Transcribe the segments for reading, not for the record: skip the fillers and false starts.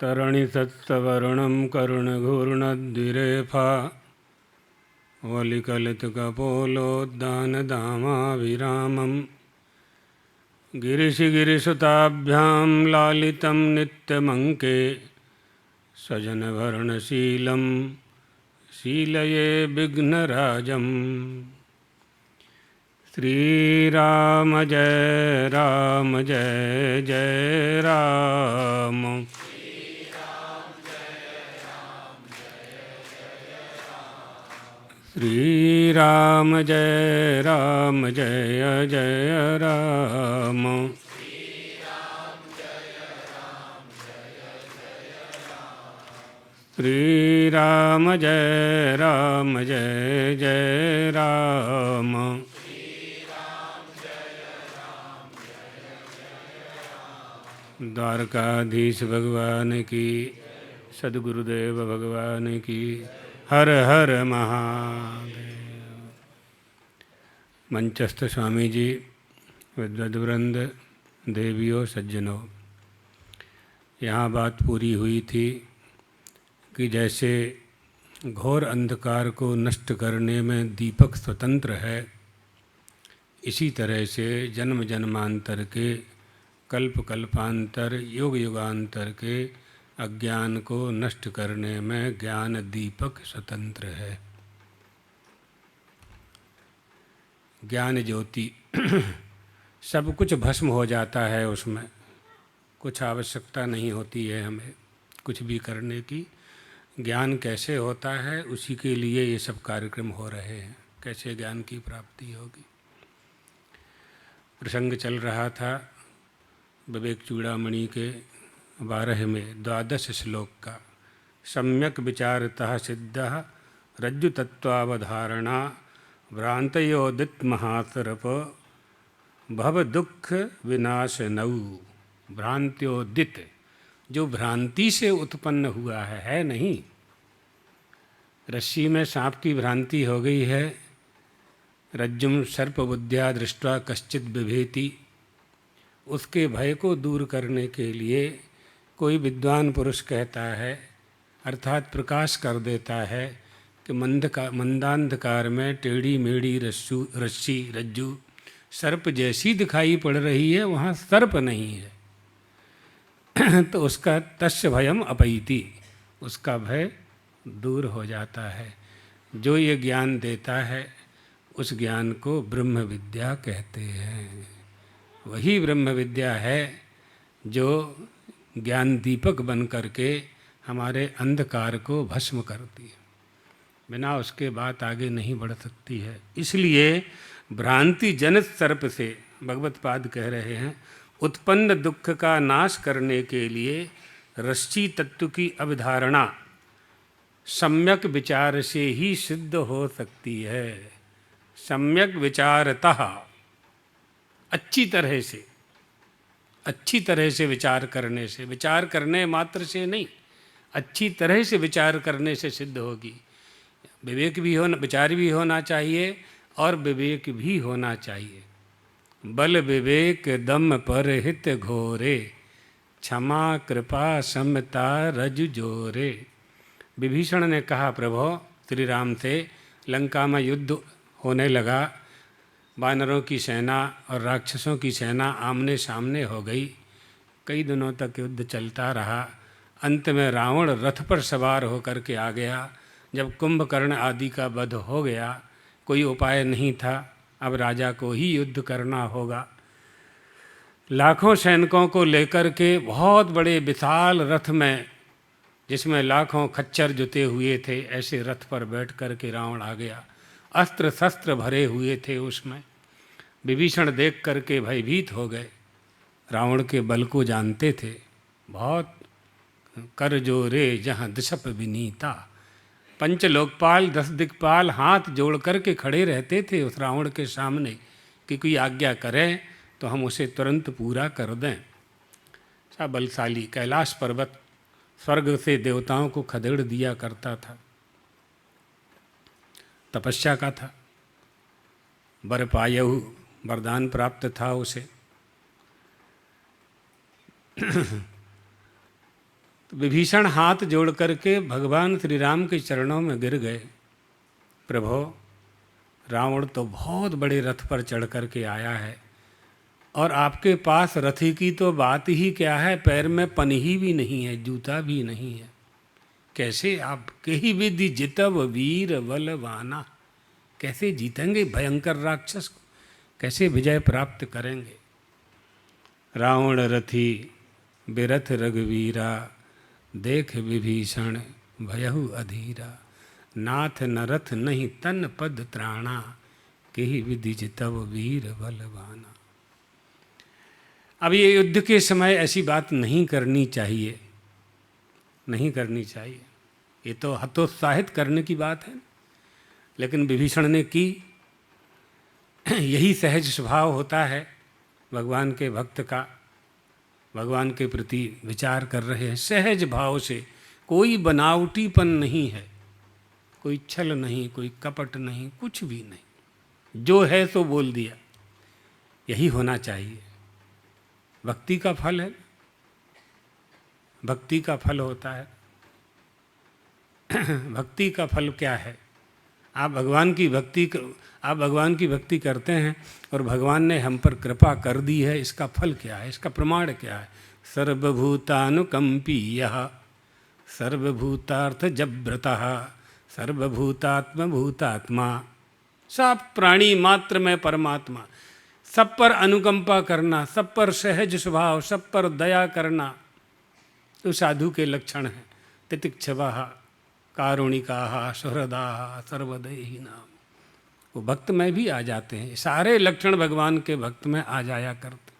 तरणितत्सवर्णं करुणघूर्णद्विरेफा वलिकलितकपोलोद्दानदामाभिरामं गिरिशिगिरिसुताभ्यां लालितं नित्यमङ्के सजनवर्णशीलं शीलये विघ्नराजम्। श्रीराम जय राम जय जय राम। श्रीराम जय राम जय जय राम। श्रीराम जय राम जय जय राम। द्वारकाधीश भगवान की, सद्गुरुदेव भगवान की, हर हर महादेव। मंचस्थ स्वामी जी, विद्वद्वृंद, देवियों, सज्जनों, यहाँ बात पूरी हुई थी कि जैसे घोर अंधकार को नष्ट करने में दीपक स्वतंत्र है, इसी तरह से जन्म जन्मांतर के, कल्प कल्पांतर, युग युगांतर के अज्ञान को नष्ट करने में ज्ञान दीपक स्वतंत्र है। ज्ञान ज्योति सब कुछ भस्म हो जाता है, उसमें कुछ आवश्यकता नहीं होती है हमें कुछ भी करने की। ज्ञान कैसे होता है, उसी के लिए ये सब कार्यक्रम हो रहे हैं, कैसे ज्ञान की प्राप्ति होगी। प्रसंग चल रहा था विवेक चूड़ामणि के 12वें 12 श्लोक का। सम्यक विचारतः सिद्धः रज्जुतत्वावधारणा भ्रांतयोदित महासर्प भव दुख विनाशनौ। भ्रांत्योदित, जो भ्रांति से उत्पन्न हुआ है नहीं। रस्सी में सांप की भ्रांति हो गई है, रज्जुम सर्प बुद्ध्या दृष्ट्वा कश्चित बिभेति। उसके भय को दूर करने के लिए कोई विद्वान पुरुष कहता है, अर्थात प्रकाश कर देता है कि मंदांधकार में टेढ़ी मेढ़ी रस्सी रज्जू सर्प जैसी दिखाई पड़ रही है, वहाँ सर्प नहीं है। तो उसका तस्य भयम अपैति, उसका भय दूर हो जाता है। जो ये ज्ञान देता है उस ज्ञान को ब्रह्म विद्या कहते हैं। वही ब्रह्म विद्या है जो ज्ञान दीपक बन करके हमारे अंधकार को भस्म करती है। बिना उसके बात आगे नहीं बढ़ सकती है। इसलिए भ्रांति जनित सर्प से भगवत पाद कह रहे हैं, उत्पन्न दुख का नाश करने के लिए रस्सी तत्व की अवधारणा सम्यक विचार से ही सिद्ध हो सकती है। सम्यक विचारतः, अच्छी तरह से विचार करने से, विचार करने मात्र से नहीं, अच्छी तरह से विचार करने से सिद्ध होगी। विवेक भी होना, विचार भी होना चाहिए और विवेक भी होना चाहिए। बल विवेक दम पर हित घोरे, क्षमा कृपा समता रज जोरे। विभीषण ने कहा, प्रभो श्री राम से लंका में युद्ध होने लगा, वानरों की सेना और राक्षसों की सेना आमने सामने हो गई। कई दिनों तक युद्ध चलता रहा। अंत में रावण रथ पर सवार होकर के आ गया। जब कुंभकर्ण आदि का वध हो गया, कोई उपाय नहीं था, अब राजा को ही युद्ध करना होगा। लाखों सैनिकों को लेकर के बहुत बड़े विशाल रथ में, जिसमें लाखों खच्चर जुते हुए थे, ऐसे रथ पर बैठ कर के रावण आ गया। अस्त्र शस्त्र भरे हुए थे उसमें। विभीषण देख करके भयभीत हो गए। रावण के बल को जानते थे, बहुत कर जोरे जहाँ दिशप विनीता। पंच लोकपाल 10 दिक्पाल हाथ जोड़ करके खड़े रहते थे उस रावण के सामने कि कोई आज्ञा करें तो हम उसे तुरंत पूरा कर दें। सा बलशाली कैलाश पर्वत स्वर्ग से देवताओं को खदेड़ दिया करता था, तपस्या का था। वर पायहु, वरदान प्राप्त था उसे। तो विभीषण हाथ जोड़ करके भगवान श्री राम के चरणों में गिर गए। प्रभो, रावण तो बहुत बड़े रथ पर चढ़ करके आया है और आपके पास रथी की तो बात ही क्या है, पैर में पनही भी नहीं है, जूता भी नहीं है। कैसे आप कही विधि जितव वीर बलवाना, कैसे जीतेंगे भयंकर राक्षस को, कैसे विजय प्राप्त करेंगे। रावण रथी बिरथ रघुवीरा, देख विभीषण भयहु अधीरा, नाथ नरथ नहीं तन पद त्राणा, कही विधि जितव वीर बलवाना। अब ये युद्ध के समय ऐसी बात नहीं करनी चाहिए, नहीं करनी चाहिए, ये तो हतोत्साहित करने की बात है। लेकिन विभीषण ने की। यही सहज स्वभाव होता है भगवान के भक्त का। भगवान के प्रति विचार कर रहे हैं सहज भाव से, कोई बनावटीपन नहीं है, कोई छल नहीं, कोई कपट नहीं, कुछ भी नहीं, जो है तो बोल दिया। यही होना चाहिए, भक्ति का फल है, भक्ति का फल होता है। भक्ति का फल क्या है? आप भगवान की भक्ति करते हैं और भगवान ने हम पर कृपा कर दी है, इसका फल क्या है, इसका प्रमाण क्या है? सर्वभूतानुकंपीयः सर्वभूतार्थ जब्रतः सर्वभूतात्म भूतात्मा। सब प्राणी मात्र में परमात्मा, सब पर अनुकंपा करना, सब पर सहज स्वभाव, सब पर दया करना, तो साधु के लक्षण हैं। तितिक्षवः कारुणिकाः सुहृदाः सर्वदेहिनां, वो भक्त में भी आ जाते हैं। सारे लक्षण भगवान के भक्त में आ जाया करते।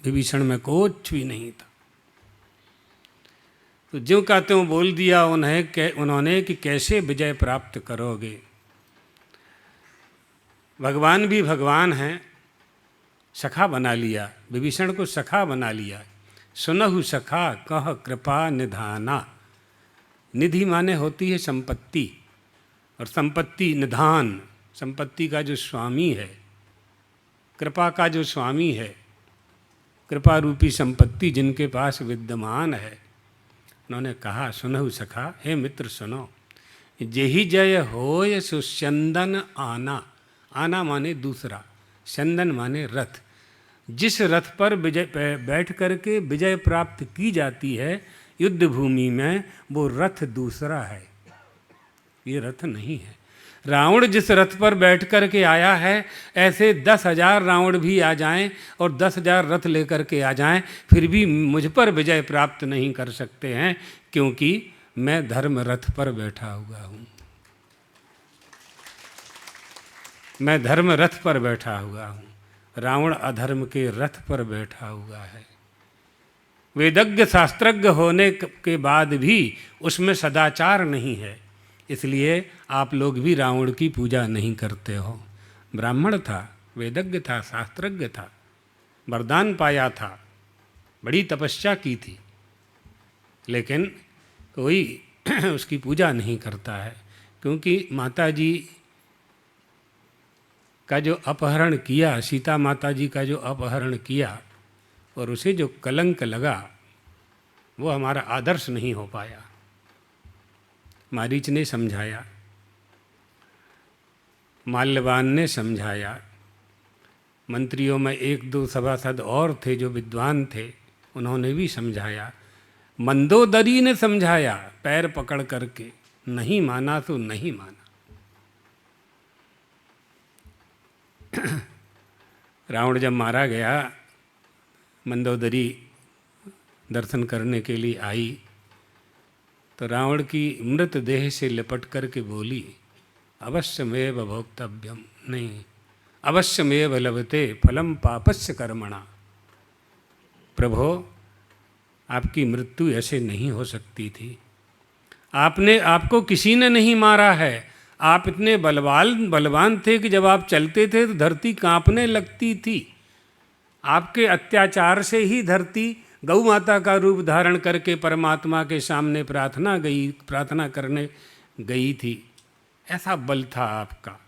विभीषण में कुछ भी नहीं था, तो ज्यों का त्यों बोल दिया उन्होंने कि कैसे विजय प्राप्त करोगे। भगवान भी भगवान हैं, सखा बना लिया, विभीषण को सखा बना लिया। सुनहु सखा कह कृपा निधाना। निधि माने होती है संपत्ति, और संपत्ति निधान, संपत्ति का जो स्वामी है, कृपा का जो स्वामी है, कृपा रूपी संपत्ति जिनके पास विद्यमान है, उन्होंने कहा सुनहु सखा, हे मित्र सुनो, जेहि जय होय सुस्यंदन आना। आना माने दूसरा, चंदन माने रथ। जिस रथ पर विजय बैठ करके विजय प्राप्त की जाती है युद्ध भूमि में, वो रथ दूसरा है, ये रथ नहीं है। रावण जिस रथ पर बैठ करके आया है, ऐसे 10,000 रावण भी आ जाएं और 10,000 रथ लेकर के आ जाएं, फिर भी मुझ पर विजय प्राप्त नहीं कर सकते हैं, क्योंकि मैं धर्म रथ पर बैठा हुआ हूँ। मैं धर्म रथ पर बैठा हुआ हूँ, रावण अधर्म के रथ पर बैठा हुआ है। वेदज्ञ शास्त्रज्ञ होने के बाद भी उसमें सदाचार नहीं है, इसलिए आप लोग भी रावण की पूजा नहीं करते हो। ब्राह्मण था, वेदज्ञ था, शास्त्रज्ञ था, वरदान पाया था, बड़ी तपस्या की थी, लेकिन कोई उसकी पूजा नहीं करता है, क्योंकि माता जी का जो अपहरण किया, सीता माता जी का जो अपहरण किया और उसे जो कलंक लगा, वो हमारा आदर्श नहीं हो पाया। मारीच ने समझाया, माल्यवान ने समझाया, मंत्रियों में 1-2 सभासद और थे जो विद्वान थे, उन्होंने भी समझाया, मंदोदरी ने समझाया पैर पकड़ करके, नहीं माना तो नहीं माना। रावण जब मारा गया, मंदोदरी दर्शन करने के लिए आई, तो रावण की मृतदेह से लिपट करके बोली, अवश्यमेव भोक्तव्यम, नहीं, अवश्यमेव लभते फलम पापस्य कर्मणा। प्रभो, आपकी मृत्यु ऐसे नहीं हो सकती थी। आपको किसी ने नहीं मारा है। आप इतने बलवान थे कि जब आप चलते थे तो धरती कांपने लगती थी। आपके अत्याचार से ही धरती गौ माता का रूप धारण करके परमात्मा के सामने प्रार्थना करने गई थी। ऐसा बल था आपका।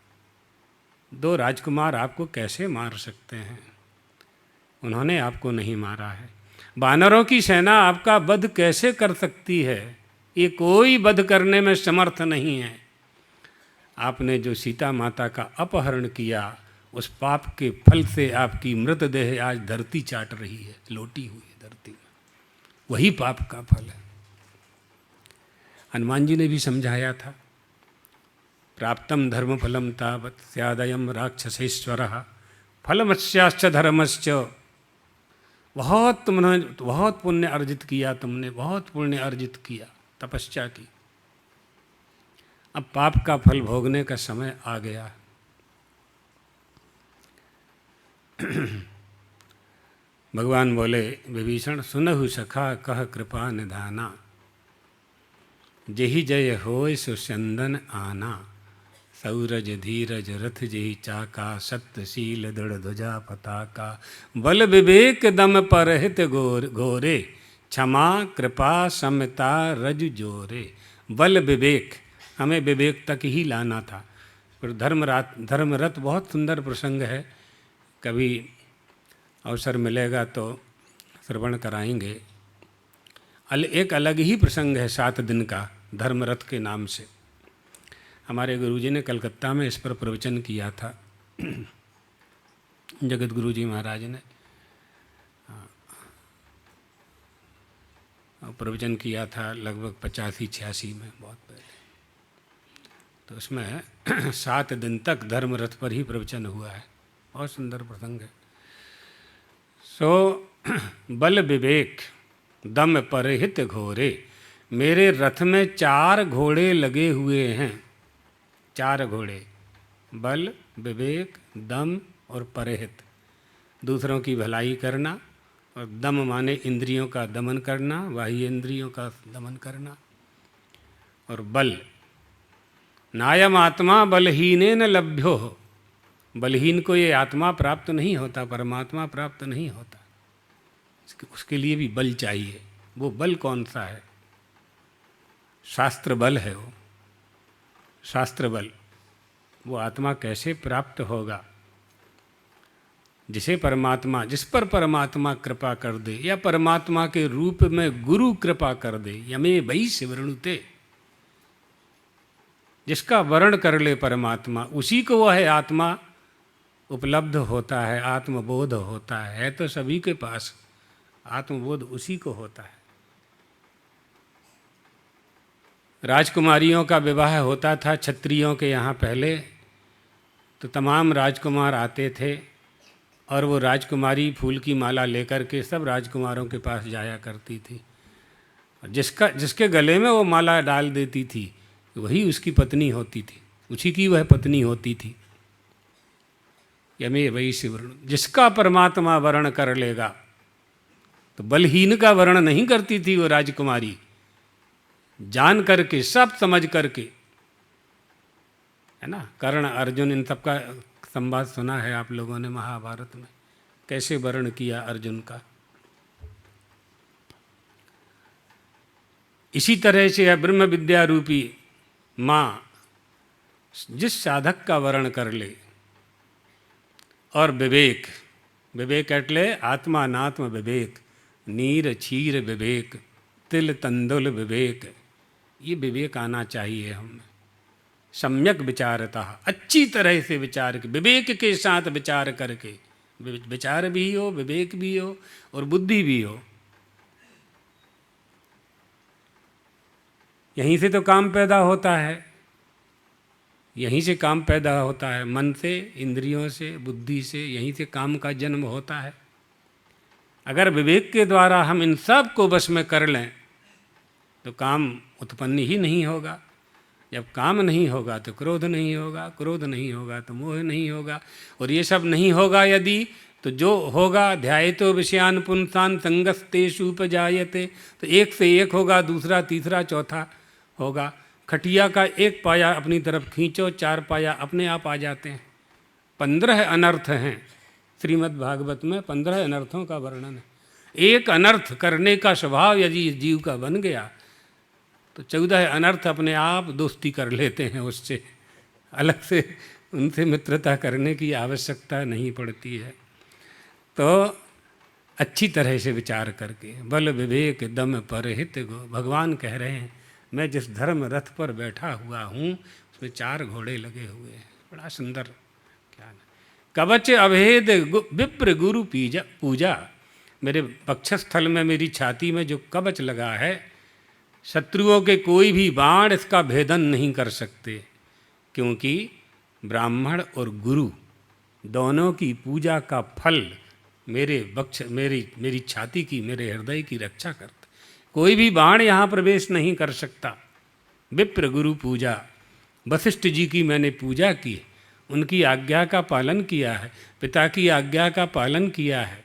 2 राजकुमार आपको कैसे मार सकते हैं? उन्होंने आपको नहीं मारा है। वानरों की सेना आपका वध कैसे कर सकती है? ये कोई वध करने में समर्थ नहीं है। आपने जो सीता माता का अपहरण किया, उस पाप के फल से आपकी मृतदेह आज धरती चाट रही है, लोटी हुई है धरती में। वही पाप का फल है। हनुमान जी ने भी समझाया था, प्राप्तम धर्म फलम तावत् स्यादयम राक्षसेश्वरः फलमस्याश्च धर्मश्च। बहुत तुमने बहुत पुण्य अर्जित किया, तुमने बहुत पुण्य अर्जित किया, तपस्या की। अब पाप का फल भोगने का समय आ गया। भगवान बोले, विभीषण सुनहु सखा कह कृपा निधाना, जेहि जय होय सुचंदन आना। सौरज धीरज रथ जेहि चाका, सत्यशील दृढ़ ध्वजा पताका। बल विवेक दम परहित घोरे, क्षमा कृपा समता रज जोरे। बल विवेक, हमें विवेक तक ही लाना था। पर धर्मरथ बहुत सुंदर प्रसंग है, कभी अवसर मिलेगा तो श्रवण कराएंगे। एक अलग ही प्रसंग है 7 दिन का धर्मरथ के नाम से। हमारे गुरुजी ने कलकत्ता में इस पर प्रवचन किया था, जगत गुरुजी महाराज ने प्रवचन किया था लगभग 85-86 में, बहुत पहले। तो उसमें 7 दिन तक धर्मरथ पर ही प्रवचन हुआ है, बहुत सुंदर प्रसंग है। सो बल विवेक दम परहित घोरे, मेरे रथ में 4 घोड़े लगे हुए हैं। 4 घोड़े, बल विवेक दम और परहित, दूसरों की भलाई करना। और दम माने इंद्रियों का दमन करना, बाह्य इंद्रियों का दमन करना। और बल, नायम आत्मा बलहीने न लभ्यो हो, बलहीन को ये आत्मा प्राप्त नहीं होता, परमात्मा प्राप्त नहीं होता। उसके लिए भी बल चाहिए। वो बल कौन सा है? शास्त्र बल है वो, शास्त्र बल। वो आत्मा कैसे प्राप्त होगा? जिसे परमात्मा, जिस पर परमात्मा कृपा कर दे, या परमात्मा के रूप में गुरु कृपा कर दे। यमे वैश्य वृणुते, जिसका वर्ण कर ले परमात्मा, उसी को वह आत्मा उपलब्ध होता है, आत्मबोध होता है। तो सभी के पास आत्मबोध उसी को होता है। राजकुमारियों का विवाह होता था क्षत्रियों के यहाँ पहले, तो तमाम राजकुमार आते थे और वो राजकुमारी फूल की माला लेकर के सब राजकुमारों के पास जाया करती थी। जिसके गले में वो माला डाल देती थी, वही उसकी पत्नी होती थी, उसी की वह पत्नी होती थी। यमे वैश्य वर्ण, जिसका परमात्मा वर्ण कर लेगा। तो बलहीन का वर्ण नहीं करती थी वो राजकुमारी, जान करके, सब समझ करके, है ना। कर्ण अर्जुन इन सबका संवाद सुना है आप लोगों ने महाभारत में, कैसे वर्ण किया अर्जुन का। इसी तरह से ब्रह्म विद्या रूपी माँ जिस साधक का वर्ण कर ले, और विवेक, विवेक एटले आत्मानात्म विवेक, नीर क्षीर विवेक, तिल तंदुल विवेक, ये विवेक आना चाहिए हमें। सम्यक विचारता, अच्छी तरह से विचार के, विवेक के साथ विचार करके, विचार भी हो, विवेक भी हो और बुद्धि भी हो। यहीं से तो काम पैदा होता है, यहीं से काम पैदा होता है, मन से, इंद्रियों से, बुद्धि से, यहीं से काम का जन्म होता है। अगर विवेक के द्वारा हम इन सब को वश में कर लें तो काम उत्पन्न ही नहीं होगा। जब काम नहीं होगा तो क्रोध नहीं होगा, क्रोध नहीं होगा तो मोह नहीं होगा, और ये सब नहीं होगा यदि, तो जो होगा ध्यायतो विषयान पुंसान संगस्तेषु उपजायते, तो एक से एक होगा, दूसरा तीसरा चौथा होगा। खटिया का एक पाया अपनी तरफ खींचो, 4 पाया अपने आप आ जाते हैं। 15 अनर्थ हैं श्रीमद् भागवत में, 15 अनर्थों का वर्णन है। एक अनर्थ करने का स्वभाव यदि जीव का बन गया तो 14 अनर्थ अपने आप दोस्ती कर लेते हैं उससे, अलग से उनसे मित्रता करने की आवश्यकता नहीं पड़ती है। तो अच्छी तरह से विचार करके। बल विवेक दम परहित गो, भगवान कह रहे हैं मैं जिस धर्म रथ पर बैठा हुआ हूँ उसमें 4 घोड़े लगे हुए हैं। बड़ा सुंदर क्या है। कवच अभेद विप्र गुरु पूजा, मेरे वक्षस्थल में मेरी छाती में जो कवच लगा है, शत्रुओं के कोई भी बाण इसका भेदन नहीं कर सकते, क्योंकि ब्राह्मण और गुरु दोनों की पूजा का फल मेरी छाती की, मेरे हृदय की रक्षा करता। कोई भी बाण यहाँ प्रवेश नहीं कर सकता। विप्र गुरु पूजा, वशिष्ठ जी की मैंने पूजा की, उनकी आज्ञा का पालन किया है, पिता की आज्ञा का पालन किया है,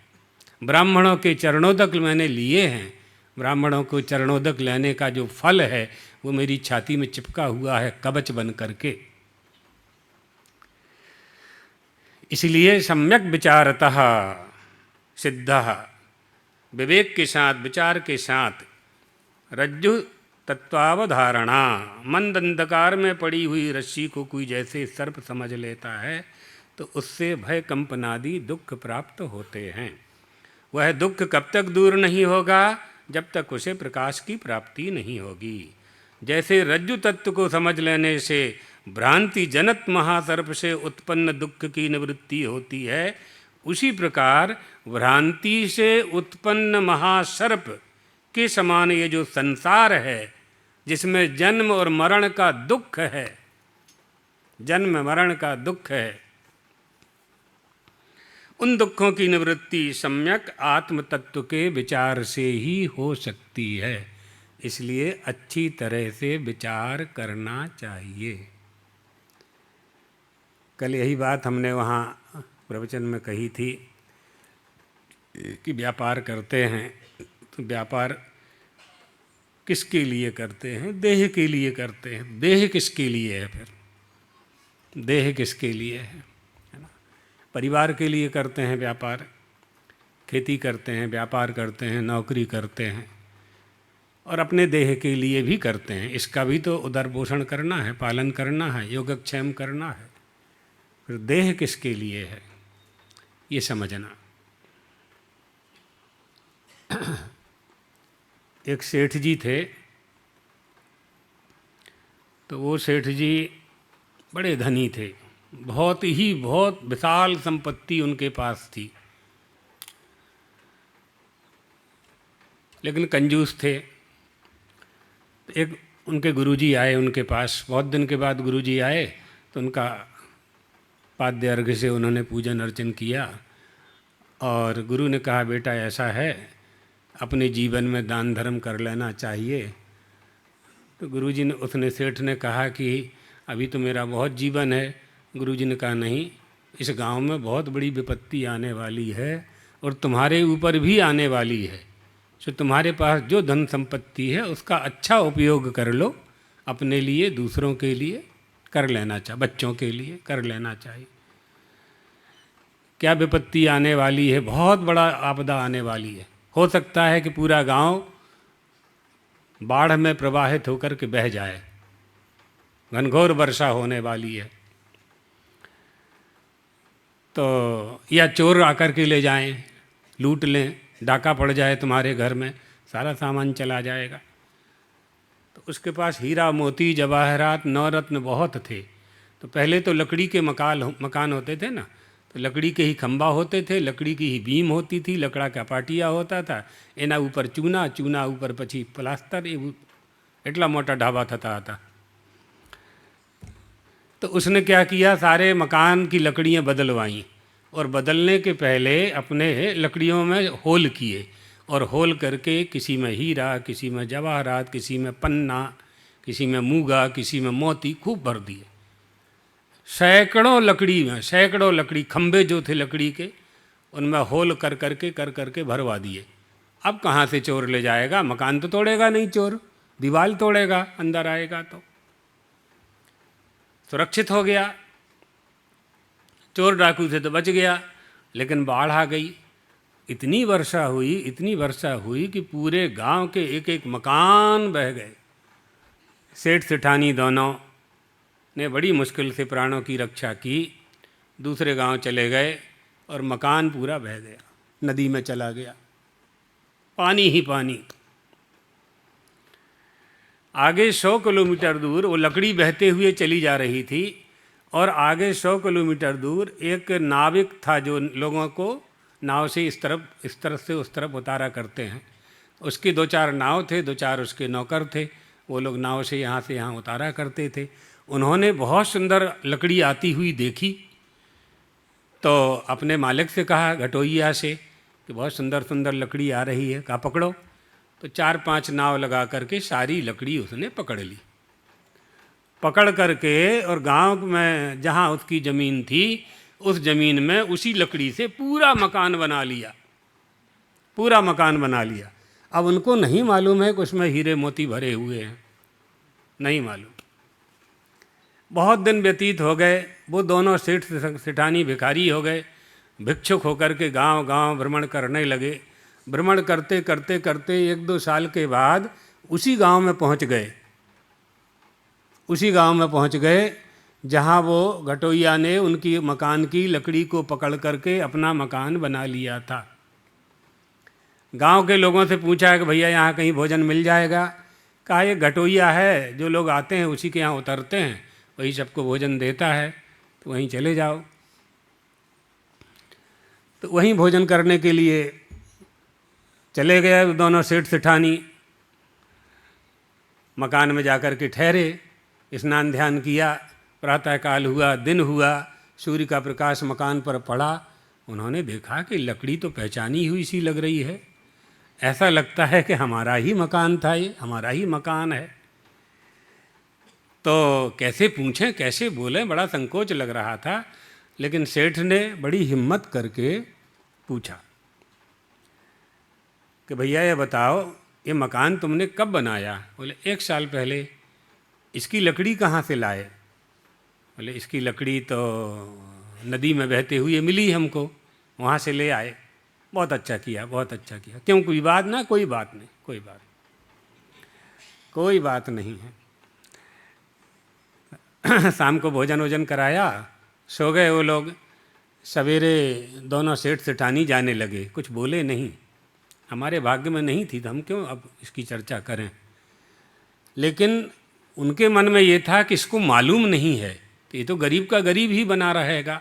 ब्राह्मणों के चरणोदक मैंने लिए हैं। ब्राह्मणों को चरणोदक लेने का जो फल है वो मेरी छाती में चिपका हुआ है कवच बन करके। इसलिए सम्यक विचारतः सिद्धः, विवेक के साथ, विचार के साथ, रज्जु तत्वावधारणा, मंद अंधकार में पड़ी हुई रस्सी को कोई जैसे सर्प समझ लेता है तो उससे भय कंपनादि दुख प्राप्त होते हैं। वह दुख कब तक दूर नहीं होगा? जब तक उसे प्रकाश की प्राप्ति नहीं होगी। जैसे रज्जु तत्व को समझ लेने से भ्रांति जनत महासर्प से उत्पन्न दुख की निवृत्ति होती है, उसी प्रकार भ्रांति से उत्पन्न महासर्प के समान ये जो संसार है जिसमें जन्म और मरण का दुख है, जन्म मरण का दुख है, उन दुखों की निवृत्ति सम्यक आत्म तत्व के विचार से ही हो सकती है। इसलिए अच्छी तरह से विचार करना चाहिए। कल यही बात हमने वहाँ प्रवचन में कही थी कि व्यापार करते हैं तो व्यापार किसके लिए करते हैं? देह के लिए करते हैं। देह किसके लिए है? फिर देह किसके लिए है ना? परिवार के लिए करते हैं व्यापार, खेती करते हैं, व्यापार करते हैं, नौकरी करते हैं, और अपने देह के लिए भी करते हैं। इसका भी तो उदर पोषण करना है, पालन करना है, योगक्षेम करना है। फिर देह किसके लिए है ये समझना। एक सेठ जी थे, तो वो सेठ जी बड़े धनी थे, बहुत विशाल संपत्ति उनके पास थी, लेकिन कंजूस थे। एक उनके गुरुजी आए उनके पास, बहुत दिन के बाद गुरुजी आए तो उनका पाद्य अर्घ्य से उन्होंने पूजन अर्चन किया और गुरु ने कहा बेटा ऐसा है, अपने जीवन में दान धर्म कर लेना चाहिए। तो गुरुजी ने, उसने सेठ ने कहा कि अभी तो मेरा बहुत जीवन है। गुरुजी ने कहा नहीं, इस गांव में बहुत बड़ी विपत्ति आने वाली है और तुम्हारे ऊपर भी आने वाली है, तो तुम्हारे पास जो धन संपत्ति है उसका अच्छा उपयोग कर लो, अपने लिए, दूसरों के लिए कर लेना चाहिए, बच्चों के लिए कर लेना चाहिए। क्या विपत्ति आने वाली है? बहुत बड़ा आपदा आने वाली है। हो सकता है कि पूरा गांव बाढ़ में प्रवाहित होकर के बह जाए, घनघोर वर्षा होने वाली है। तो या चोर आकर के ले जाएं, लूट लें, डाका पड़ जाए तुम्हारे घर में, सारा सामान चला जाएगा। तो उसके पास हीरा मोती जवाहरात नवरत्न बहुत थे। तो पहले तो लकड़ी के मकान होते थे ना, तो लकड़ी के ही खंबा होते थे, लकड़ी की ही बीम होती थी, लकड़ा का पाटिया होता था, एना ऊपर चूना ऊपर पछी प्लास्टर, एटला मोटा ढाबा था। तो उसने क्या किया, सारे मकान की लकड़ियाँ बदलवाई और बदलने के पहले अपने लकड़ियों में होल किए और होल करके किसी में हीरा, किसी में जवाहरात, किसी में पन्ना, किसी में मूंगा, किसी में मोती खूब भर दिए। सैकड़ों लकड़ी खंबे जो थे लकड़ी के, उनमें होल कर करके भरवा दिए। अब कहाँ से चोर ले जाएगा? मकान तो तोड़ेगा नहीं चोर, दीवार तोड़ेगा, अंदर आएगा तो सुरक्षित हो गया, चोर डाकू से तो बच गया। लेकिन बाढ़ आ गई, इतनी वर्षा हुई कि पूरे गांव के एक एक मकान बह गए। सेठ सेठानी दोनों ने बड़ी मुश्किल से प्राणों की रक्षा की, दूसरे गांव चले गए और मकान पूरा बह गया। नदी में चला गया, पानी ही पानी। आगे 100 किलोमीटर दूर वो लकड़ी बहते हुए चली जा रही थी, और आगे 100 किलोमीटर दूर एक नाविक था जो लोगों को नाव से इस तरफ से उस तरफ उतारा करते हैं। उसकी 2-4 नाव थे, 2-4 उसके नौकर थे, वो लोग नाव से यहाँ उतारा करते थे। उन्होंने बहुत सुंदर लकड़ी आती हुई देखी, तो अपने मालिक से कहा, घटोइया से, कि बहुत सुंदर सुंदर लकड़ी आ रही है, कहा पकड़ो। तो 4-5 नाव लगा करके सारी लकड़ी उसने पकड़ ली। पकड़ करके और गांव में जहाँ उसकी ज़मीन थी, उस ज़मीन में उसी लकड़ी से पूरा मकान बना लिया, पूरा मकान बना लिया। अब उनको नहीं मालूम है कि उसमें हीरे मोती भरे हुए हैं, नहीं मालूम। बहुत दिन व्यतीत हो गए, वो दोनों सेठ सेठानी भिखारी हो गए, भिक्षुक होकर के गांव गांव भ्रमण करने लगे। भ्रमण करते करते करते 1-2 साल के बाद उसी गांव में पहुंच गए, उसी गांव में पहुंच गए जहां वो घटोइया ने उनकी मकान की लकड़ी को पकड़ करके अपना मकान बना लिया था। गांव के लोगों से पूछा कि भैया यहाँ कहीं भोजन मिल जाएगा? कहा ये घटोइया है, जो लोग आते हैं उसी के यहाँ उतरते हैं, वही सबको भोजन देता है, तो वहीं चले जाओ। तो वहीं भोजन करने के लिए चले गए दोनों सेठ सेठानी। मकान में जाकर के ठहरे, स्नान ध्यान किया, प्रातःकाल हुआ, दिन हुआ, सूर्य का प्रकाश मकान पर पड़ा। उन्होंने देखा कि लकड़ी तो पहचानी हुई सी लग रही है, ऐसा लगता है कि हमारा ही मकान था, ये हमारा ही मकान है। तो कैसे पूछें, कैसे बोलें, बड़ा संकोच लग रहा था। लेकिन सेठ ने बड़ी हिम्मत करके पूछा कि भैया ये बताओ, ये मकान तुमने कब बनाया? बोले 1 साल पहले। इसकी लकड़ी कहाँ से लाए? बोले इसकी लकड़ी तो नदी में बहते हुए मिली हमको, वहाँ से ले आए। बहुत अच्छा किया, बहुत अच्छा किया। क्यों, कोई बात ना? कोई बात नहीं, कोई बात नहीं है। शाम को भोजन वोजन कराया, सो गए वो लोग। सवेरे दोनों सेठ सेठानी जाने लगे, कुछ बोले नहीं। हमारे भाग्य में नहीं थी तो हम क्यों अब इसकी चर्चा करें। लेकिन उनके मन में ये था कि इसको मालूम नहीं है कि ये तो गरीब का गरीब ही बना रहेगा,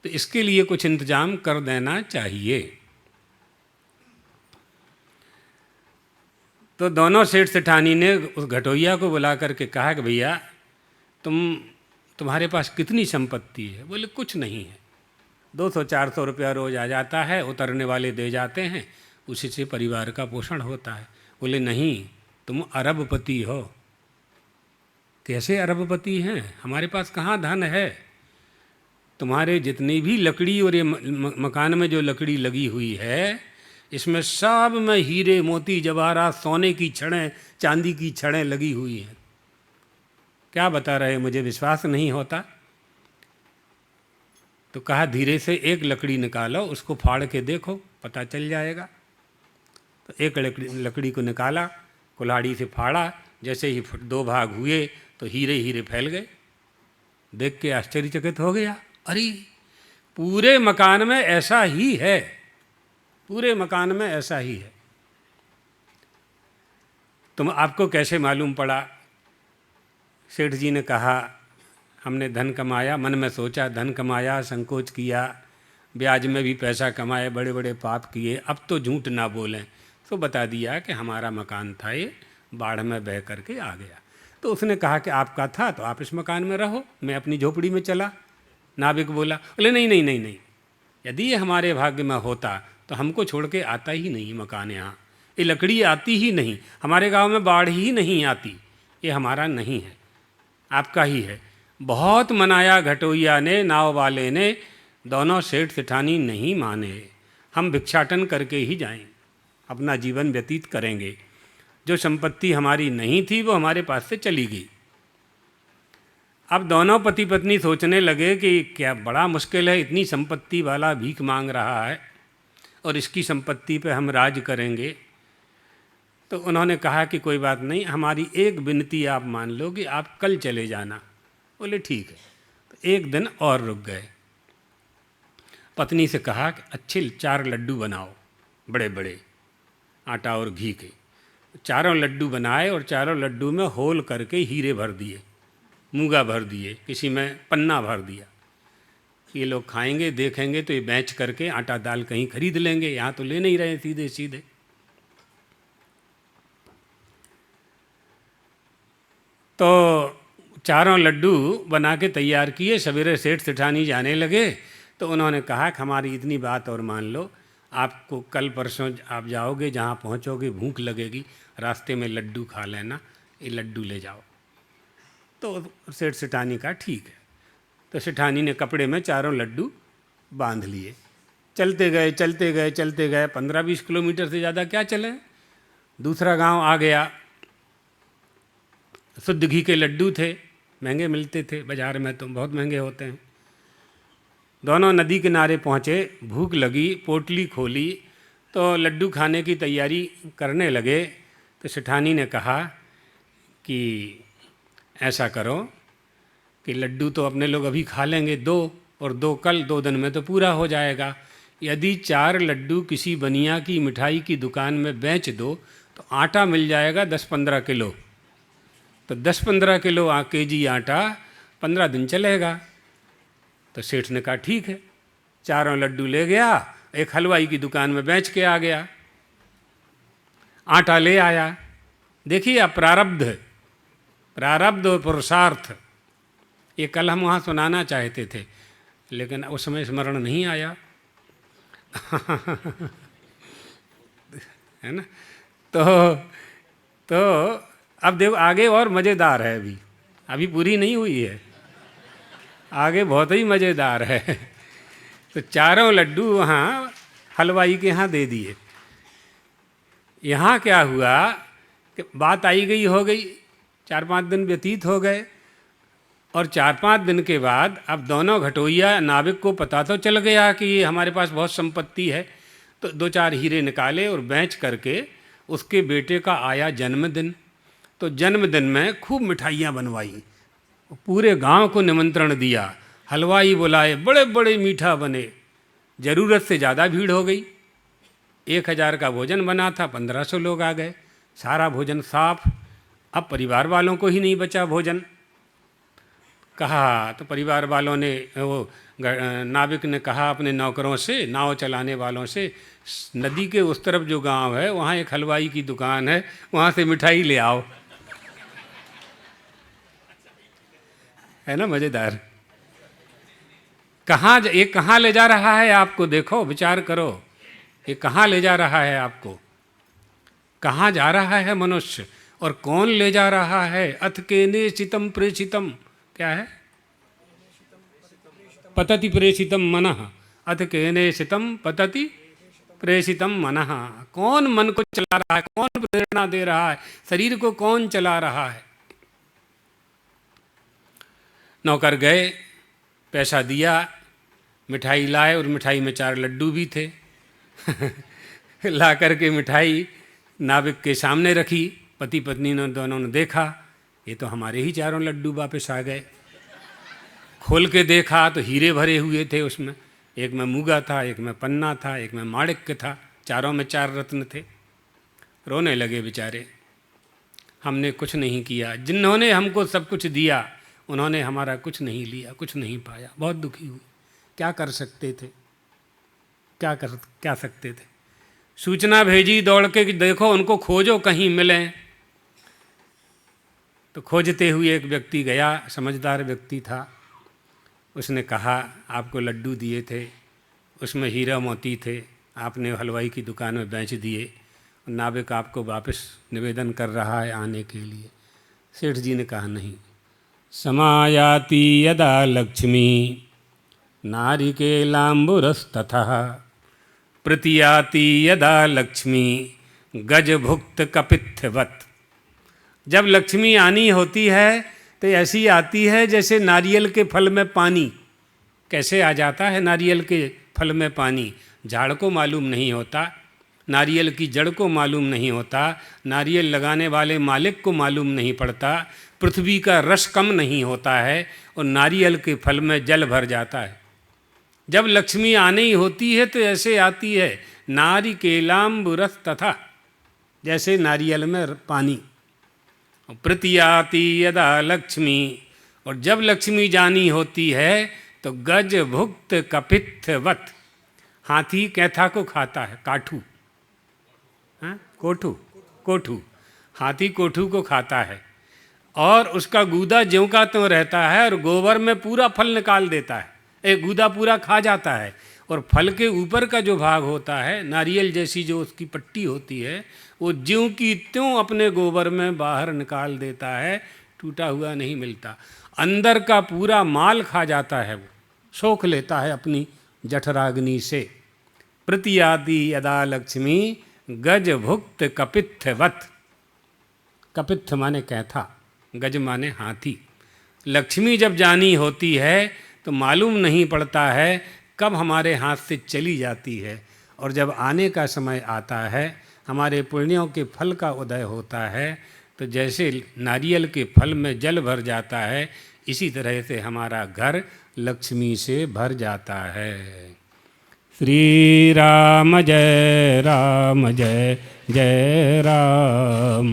तो इसके लिए कुछ इंतजाम कर देना चाहिए। तो दोनों सेठ सेठानी ने उस घटोइया को बुला करके कहा कि भैया तुम्हारे पास कितनी संपत्ति है? बोले कुछ नहीं है, 200-400 रुपया रोज़ आ जाता है, उतरने वाले दे जाते हैं, उसी से परिवार का पोषण होता है। बोले नहीं, तुम अरबपति हो। कैसे अरबपति हैं? हमारे पास कहाँ धन है? तुम्हारे जितनी भी लकड़ी और ये मकान में जो लकड़ी लगी हुई है, इसमें सब में हीरे मोती जवाहरात, सोने की छड़ें, चांदी की छड़ें लगी हुई हैं। क्या बता रहे, मुझे विश्वास नहीं होता? तो कहा धीरे से एक लकड़ी निकालो, उसको फाड़ के देखो, पता चल जाएगा। तो एक लकड़ी को निकाला, कुल्हाड़ी से फाड़ा, जैसे ही 2 भाग हुए तो हीरे हीरे फैल गए। देख के आश्चर्यचकित हो गया, अरे पूरे मकान में ऐसा ही है, पूरे मकान में ऐसा ही है। तुम आपको कैसे मालूम पड़ा? सेठ जी ने कहा हमने धन कमाया, मन में सोचा धन कमाया, संकोच किया, ब्याज में भी पैसा कमाए, बड़े बड़े पाप किए, अब तो झूठ ना बोलें, तो बता दिया कि हमारा मकान था, ये बाढ़ में बह करके आ गया। तो उसने कहा कि आपका था तो आप इस मकान में रहो, मैं अपनी झोपड़ी में चला। नाविक बोला, बोले नहीं नहीं नहीं नहीं, यदि ये हमारे भाग्य में होता तो हमको छोड़ के आता ही नहीं मकान, यहाँ ये लकड़ी आती ही नहीं, हमारे गांव में बाढ़ ही नहीं आती, ये हमारा नहीं है, आपका ही है। बहुत मनाया घटोइया ने, नाव वाले ने, दोनों सेठ सेठानी नहीं माने। हम भिक्षाटन करके ही जाएं, अपना जीवन व्यतीत करेंगे। जो संपत्ति हमारी नहीं थी वो हमारे पास से चली गई। अब दोनों पति पत्नी सोचने लगे कि क्या बड़ा मुश्किल है, इतनी संपत्ति वाला भीख मांग रहा है और इसकी संपत्ति पे हम राज करेंगे। तो उन्होंने कहा कि कोई बात नहीं, हमारी एक विनती आप मान लो कि आप कल चले जाना। बोले ठीक है। तो एक दिन और रुक गए। पत्नी से कहा कि अच्छे 4 लड्डू बनाओ, बड़े बड़े, आटा और घी के। चारों लड्डू बनाए और चारों लड्डू में होल करके हीरे भर दिए, मूंगा भर दिए, किसी में पन्ना भर दिया। ये लोग खाएंगे, देखेंगे तो ये बेच करके आटा दाल कहीं खरीद लेंगे, यहाँ तो ले नहीं रहे सीधे सीधे। तो चारों लड्डू बना के तैयार किए। सवेरे सेठ सेठानी जाने लगे तो उन्होंने कहा कि हमारी इतनी बात और मान लो, आपको कल परसों आप जाओगे, जहाँ पहुँचोगे भूख लगेगी, रास्ते में लड्डू खा लेना, ये लड्डू ले जाओ। तो सेठ सेठानी का ठीक है। तो सेठानी ने कपड़े में चारों लड्डू बांध लिए, चलते गए चलते गए चलते गए। 15-20 किलोमीटर से ज़्यादा क्या चले। दूसरा गांव आ गया, शुद्ध घी के लड्डू थे, महंगे मिलते थे बाज़ार में, तो बहुत महंगे होते हैं। दोनों नदी किनारे पहुँचे, भूख लगी, पोटली खोली तो लड्डू खाने की तैयारी करने लगे। तो सेठानी ने कहा कि ऐसा करो कि लड्डू तो अपने लोग अभी खा लेंगे 2 और 2 कल, 2 दिन में तो पूरा हो जाएगा। यदि 4 लड्डू किसी बनिया की मिठाई की दुकान में बेच दो तो आटा मिल जाएगा 10-15 किलो। तो 10-15 किलो केजी आटा 15 दिन चलेगा। तो सेठ ने कहा ठीक है। चारों लड्डू ले गया, एक हलवाई की दुकान में बेच के आ गया, आटा ले आया। देखिए अब प्रारब्ध और पुरुषार्थ, ये कल हम वहाँ सुनाना चाहते थे लेकिन उस समय स्मरण नहीं आया है ना। तो अब देखो आगे और मज़ेदार है, अभी पूरी नहीं हुई है, आगे बहुत ही मज़ेदार है। तो चारों लड्डू वहाँ हलवाई के यहाँ दे दिए। यहाँ क्या हुआ कि बात आई गई हो गई, 4-5 दिन व्यतीत हो गए और 4-5 दिन के बाद अब दोनों घटोइया नाविक को पता तो चल गया कि ये हमारे पास बहुत संपत्ति है। तो 2-4 हीरे निकाले और बेच करके उसके बेटे का आया जन्मदिन। तो जन्मदिन में खूब मिठाइयाँ बनवाई, पूरे गांव को निमंत्रण दिया, हलवाई बुलाए, बड़े बड़े मीठा बने। ज़रूरत से ज़्यादा भीड़ हो गई। 1000 का भोजन बना था, 1500 लोग आ गए, सारा भोजन साफ। अब परिवार वालों को ही नहीं बचा भोजन। कहा तो परिवार वालों ने, वो नाविक ने कहा अपने नौकरों से, नाव चलाने वालों से, नदी के उस तरफ जो गांव है वहाँ एक हलवाई की दुकान है, वहाँ से मिठाई ले आओ। है ना मज़ेदार। ये कहाँ ले जा रहा है आपको, देखो विचार करो, ये कहाँ ले जा रहा है आपको, कहाँ जा रहा है मनुष्य और कौन ले जा रहा है। अथ केने चितम प्रेषितम, क्या है, पतति प्रेषितम मनः, अथ केने चितम पतति प्रेषितम मनः। कौन मन को चला रहा है, कौन प्रेरणा दे रहा है, शरीर को कौन चला रहा है। नौकर गए, पैसा दिया, मिठाई लाए और मिठाई में 4 लड्डू भी थे ला करके मिठाई नाविक के सामने रखी। पति पत्नी ने दोनों ने देखा, ये तो हमारे ही 4 लड्डू वापस आ गए। खोल के देखा तो हीरे भरे हुए थे उसमें, एक में मूंगा था, एक में पन्ना था, एक में माणिक्य था, चारों में 4 रत्न थे। रोने लगे बेचारे, हमने कुछ नहीं किया, जिन्होंने हमको सब कुछ दिया उन्होंने हमारा कुछ नहीं लिया, कुछ नहीं पाया। बहुत दुखी हुए। क्या कर सकते थे, क्या सकते थे। सूचना भेजी दौड़ के कि देखो उनको खोजो कहीं मिलें। तो खोजते हुए एक व्यक्ति गया, समझदार व्यक्ति था। उसने कहा आपको लड्डू दिए थे, उसमें हीरा मोती थे, आपने हलवाई की दुकान में बेच दिए, नाविक आपको वापस निवेदन कर रहा है आने के लिए। सेठ जी ने कहा नहीं, समायाति यदा लक्ष्मी नारिकेलाम्बुरस्ततः प्रतीयाति यदा लक्ष्मी गजभुक्त कपित्थवत्। जब लक्ष्मी आनी होती है तो ऐसी आती है जैसे नारियल के फल में पानी। कैसे आ जाता है नारियल के फल में पानी, झाड़ को मालूम नहीं होता, नारियल की जड़ को मालूम नहीं होता, नारियल लगाने वाले मालिक को मालूम नहीं पड़ता, पृथ्वी का रस कम नहीं होता है और नारियल के फल में जल भर जाता है। जब लक्ष्मी आने ही होती है तो ऐसे आती है नारी केलाम्बुरस तथा, जैसे नारियल में पानी। प्रतियाति यदा लक्ष्मी, और जब लक्ष्मी जानी होती है तो गज भुक्त कपित्थवत, हाथी कैथा को खाता है, काठू, हाँ कोठू, कोठू, हाथी कोठू को खाता है और उसका गूदा ज्यों का त्यों रहता है और गोबर में पूरा फल निकाल देता है, एक गूदा पूरा खा जाता है और फल के ऊपर का जो भाग होता है, नारियल जैसी जो उसकी पट्टी होती है, वो ज्यों की त्यों अपने गोबर में बाहर निकाल देता है, टूटा हुआ नहीं मिलता। अंदर का पूरा माल खा जाता है, वो सोख लेता है अपनी जठराग्नि से। प्रतियाति यदा लक्ष्मी गज भुक्त कपित्थवत, कपित्थ माने कैथा, गज माने हाथी। लक्ष्मी जब जानी होती है तो मालूम नहीं पड़ता है कब हमारे हाथ से चली जाती है, और जब आने का समय आता है, हमारे पुण्यों के फल का उदय होता है, तो जैसे नारियल के फल में जल भर जाता है, इसी तरह से हमारा घर लक्ष्मी से भर जाता है। श्री राम जय राम जय जय राम।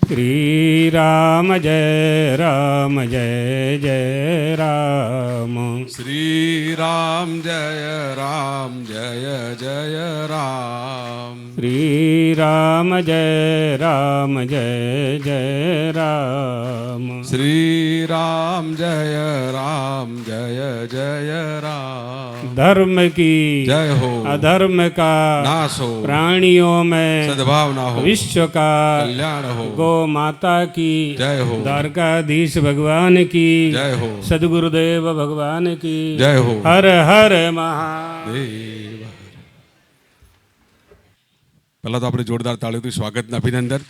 श्री राम जय राम जय जय राम। श्री राम जय राम जय जय राम। श्री राम जय राम जय जय राम। श्री राम जय राम जय जय राम। धर्म की जय हो, अधर्म का नाश हो, प्राणियों में सद्भावना हो, विश्व का कल्याण हो। गो माता की जय हो, द्वारकाधीश भगवान की जय हो, सदगुरुदेव भगवान की जय हो। हर हर महादेव। देव। પહેલા તો આપણે જોરદાર તાળીઓથી સ્વાગતના અભિનંદન।